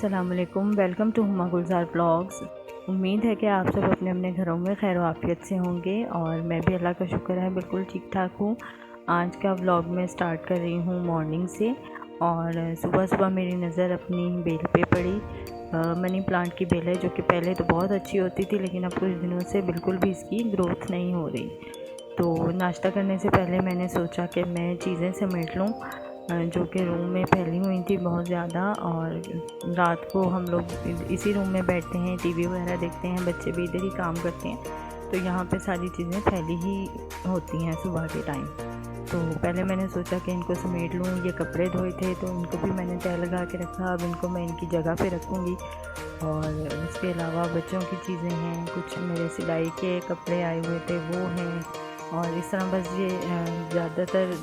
अस्सलामुअलैकुम, welcome to Huma Gulzar blogs. उम्मीद है कि आप सब अपने अपने घरों में खैर आफियत से होंगे और मैं भी अल्लाह का शुक्र है बिल्कुल ठीक ठाक हूँ। आज का व्लॉग मैं स्टार्ट कर रही हूँ मॉर्निंग से और सुबह सुबह मेरी नज़र अपनी बेल पे पड़ी। मनी प्लांट की बेल है जो कि पहले तो बहुत अच्छी होती थी, लेकिन अब कुछ दिनों से बिल्कुल भी इसकी ग्रोथ नहीं हो रही। तो नाश्ता करने से पहले मैंने सोचा कि मैं चीज़ें समेट लूँ जो कि रूम में फैली हुई थी बहुत ज़्यादा। और रात को हम लोग इसी रूम में बैठते हैं, टीवी वगैरह देखते हैं, बच्चे भी इधर ही काम करते हैं, तो यहाँ पे सारी चीज़ें फैली ही होती हैं सुबह के टाइम। तो पहले मैंने सोचा कि इनको समेट लूँ। ये कपड़े धोए थे तो इनको भी मैंने तय लगा के रखा, अब इनको मैं इनकी जगह पे रखूँगी। और उसके अलावा बच्चों की चीज़ें हैं, कुछ मेरे सिलाई के कपड़े आए हुए थे वो हैं, और इस तरह बस ये ज़्यादातर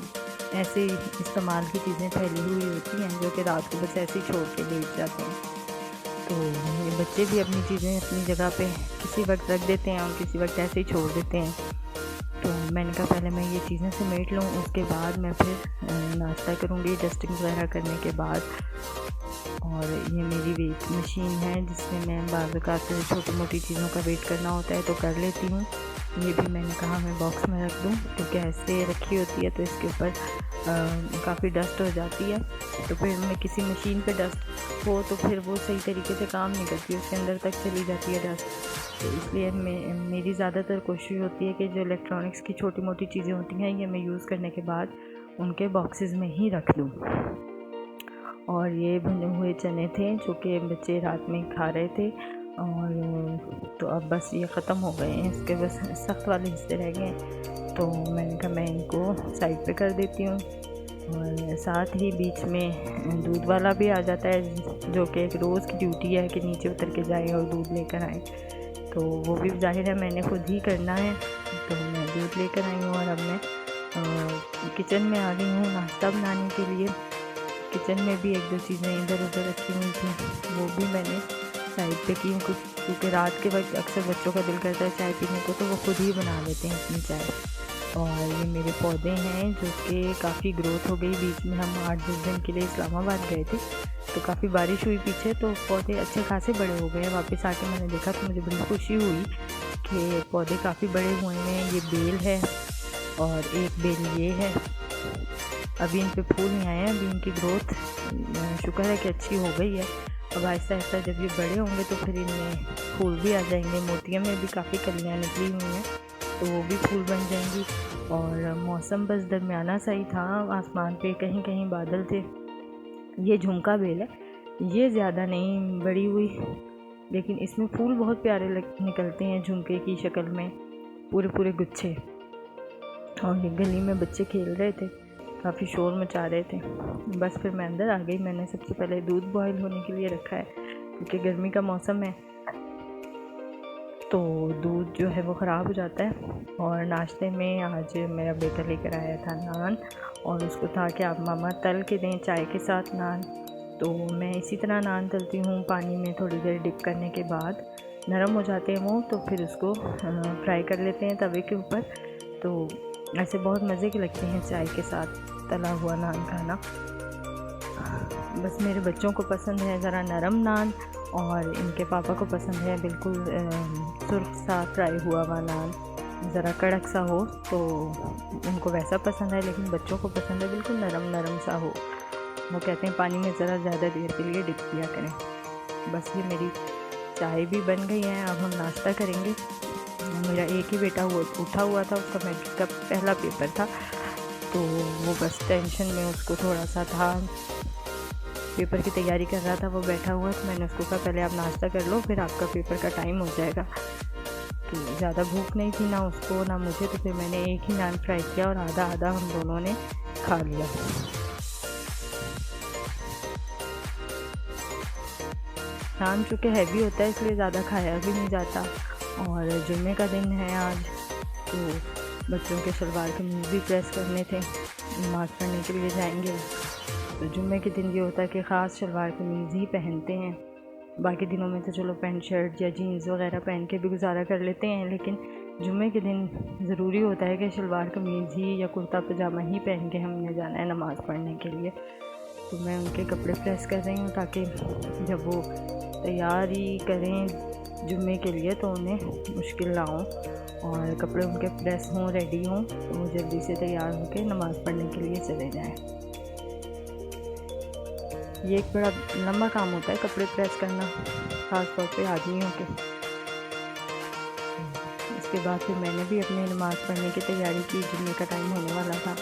ऐसे इस्तेमाल की चीज़ें फैली हुई होती हैं जो कि रात को बस ऐसे ही छोड़ के लेट जाते हैं। तो ये बच्चे भी अपनी चीज़ें अपनी जगह पे किसी वक्त रख देते हैं और किसी वक्त ऐसे ही छोड़ देते हैं। तो मैंने कहा पहले मैं ये चीज़ें समेट लूँ, उसके बाद मैं फिर नाश्ता करूँगी डस्टिंग वगैरह करने के बाद। और ये मेरी वेट मशीन है जिसमें मैं बाज़ औक़ात से छोटी मोटी चीज़ों का वेट करना होता है तो कर लेती हूँ। ये भी मैंने कहा मैं बॉक्स में रख दूँ क्योंकि ऐसे रखी होती है तो इसके ऊपर काफ़ी डस्ट हो जाती है। तो फिर मैं किसी मशीन पे डस्ट हो तो फिर वो सही तरीके से काम नहीं करती, उसके अंदर तक चली जाती है डस्ट। तो इसलिए मेरी ज़्यादातर कोशिश होती है कि जो इलेक्ट्रॉनिक्स की छोटी मोटी चीज़ें होती हैं ये मैं यूज़ करने के बाद उनके बॉक्सेस में ही रख दूँ। और ये भुने हुए चने थे जो कि बच्चे रात में खा रहे थे, और तो अब बस ये ख़त्म हो गए हैं, इसके बस सख्त वाले हिस्से रह गए हैं। तो मैंने कहा मैं इनको साइड पे कर देती हूँ। और साथ ही बीच में दूध वाला भी आ जाता है जो कि एक रोज़ की ड्यूटी है कि नीचे उतर के जाए और दूध लेकर आए। तो वो भी ज़ाहिर है मैंने खुद ही करना है, तो मैं दूध लेकर आई हूँ। और अब मैं किचन में आ गई हूँ नाश्ता बनाने के लिए। किचन में भी एक दो चीज़ें इधर उधर रखी हुई थी, वो भी मैंने साइड पे की हूँ क्योंकि रात के वक्त अक्सर बच्चों का दिल करता है चाय पीने को, तो वो खुद ही बना लेते हैं अपनी चाय। और ये मेरे पौधे हैं जो कि काफ़ी ग्रोथ हो गई। बीच में हम 8-10 दिन के लिए इस्लामाबाद गए थे तो काफ़ी बारिश हुई पीछे, तो पौधे अच्छे खासे बड़े हो गए। वापस आके मैंने देखा तो मुझे बड़ी खुशी हुई कि पौधे काफ़ी बड़े हुए हैं। ये बेल है और एक बेल ये है। अभी इन पे फूल नहीं आए हैं, अभी इनकी ग्रोथ शुक्र है कि अच्छी हो गई है। अब आहिस्ता आहिस्ता जब ये बड़े होंगे तो फिर इनमें फूल भी आ जाएंगे। मोतियों में भी काफ़ी कलियाँ निकली हुई हैं तो वो भी फूल बन जाएंगी। और मौसम बस दरमियाना सा ही था, आसमान पे कहीं कहीं बादल थे। ये झुमका बेल है, ये ज़्यादा नहीं बड़ी हुई, लेकिन इसमें फूल बहुत प्यारे निकलते हैं झुमके की शक्ल में, पूरे पूरे गुच्छे। और ये गली में बच्चे खेल रहे थे, काफ़ी शोर मचा रहे थे। बस फिर मैं अंदर आ गई। मैंने सबसे पहले दूध बॉईल होने के लिए रखा है क्योंकि गर्मी का मौसम है तो दूध जो है वो ख़राब हो जाता है। और नाश्ते में आज मेरा बेटा लेकर आया था नान, और उसको था कि आप मामा तल के दें चाय के साथ नान। तो मैं इसी तरह नान तलती हूँ, पानी में थोड़ी देर डिप करने के बाद नरम हो जाते हैं वो, तो फिर उसको फ्राई कर लेते हैं तवे के ऊपर। तो ऐसे बहुत मज़े के लगते हैं चाय के साथ तला हुआ नान खाना। बस मेरे बच्चों को पसंद है ज़रा नरम नान, और इनके पापा को पसंद है बिल्कुल सुर्ख सा फ्राई हुआ हुआ नान, ज़रा कड़क सा हो, तो उनको वैसा पसंद है। लेकिन बच्चों को पसंद है बिल्कुल नरम नरम सा हो। वो कहते हैं पानी में ज़रा ज़्यादा देर के लिए डिप किया करें। बस ये मेरी चाय भी बन गई है, अब हम नाश्ता करेंगे। मेरा एक ही बेटा उठा हुआ था, उसका मैट्रिक का पहला पेपर था, तो वो बस टेंशन में उसको थोड़ा सा था, पेपर की तैयारी कर रहा था, वो बैठा हुआ। तो मैंने उसको कहा पहले आप नाश्ता कर लो फिर आपका पेपर का टाइम हो जाएगा। तो ज़्यादा भूख नहीं थी ना उसको ना मुझे, तो फिर मैंने एक ही नान फ्राई किया और आधा आधा हम दोनों ने खा लिया। नान चूँकि हैवी होता है इसलिए ज़्यादा खाया भी नहीं जाता। और जुम्मे का दिन है आज, तो बच्चों के शलवार कमीज़ भी प्रेस करने थे, नमाज़ पढ़ने के लिए जाएंगे। तो जुम्मे के दिन ये होता है कि ख़ास शलवार कमीज़ ही पहनते हैं। बाकी दिनों में तो चलो पैंट शर्ट या जीन्स वगैरह पहन के भी गुजारा कर लेते हैं, लेकिन जुम्मे के दिन ज़रूरी होता है कि शलवार कमीज़ ही या कुर्ता पजामा ही पहन के हमने जाना है नमाज़ पढ़ने के लिए। तो मैं उनके कपड़े प्रेस कर रही हूँ ताकि जब वो तैयारी करें जुम्मे के लिए तो उन्हें मुश्किल ना हो और कपड़े उनके प्रेस हों, रेडी हों, तो वो जल्दी से तैयार होकर नमाज़ पढ़ने के लिए चले जाएं। ये एक बड़ा लंबा काम होता है कपड़े प्रेस करना, ख़ास तौर पे आदमियों के। इसके बाद फिर मैंने भी अपनी नमाज़ पढ़ने की तैयारी की। जुम्मे का टाइम होने वाला था।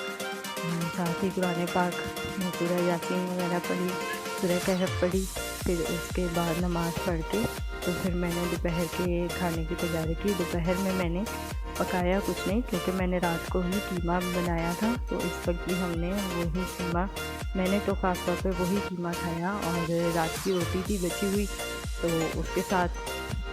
साथ ही कुरान पाक में सूरह यासीन वगैरह पढ़ी, सूरह कहफ पढ़ी। फिर उसके बाद नमाज़ पढ़ के तो फिर मैंने दोपहर के खाने की तैयारी की। दोपहर में मैंने पकाया कुछ नहीं क्योंकि मैंने रात को ही कीमा बनाया था, तो इस वक्त भी हमने वही कीमा, मैंने तो ख़ास तौर पे वही कीमा खाया। और रात की रोटी थी बची हुई, तो उसके साथ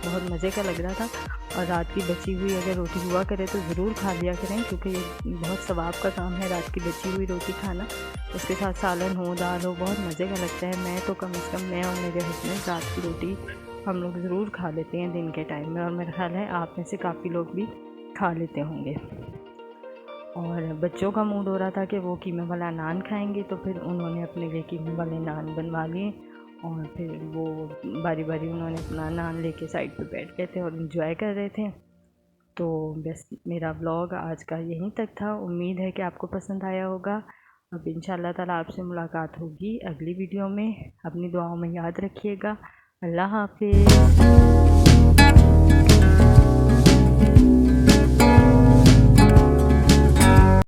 बहुत मज़े का लग रहा था। और रात की बची हुई अगर रोटी हुआ करे तो ज़रूर खा लिया करें, क्योंकि ये बहुत सवाब का काम है रात की बची हुई रोटी खाना। उसके साथ सालन हो, दाल हो, बहुत मज़े का लगता है। मैं तो कम से कम, मैं और मेरे हस्बैंड रात की रोटी हम लोग ज़रूर खा लेते हैं दिन के टाइम में, और मेरा ख्याल है आप में से काफ़ी लोग भी खा लेते होंगे। और बच्चों का मूड हो रहा था कि वो कीमे वाला नान खाएंगे, तो फिर उन्होंने अपने लिए कीमे वाले नान बनवा लिए और फिर वो बारी बारी उन्होंने अपना नान लेके साइड पे बैठ गए थे और इन्जॉय कर रहे थे। तो बस मेरा व्लॉग आज का यहीं तक था। उम्मीद है कि आपको पसंद आया होगा। अब इंशाल्लाह ताला आपसे मुलाकात होगी अगली वीडियो में। अपनी दुआओं में याद रखिएगा। अल्लाह हाफिज़।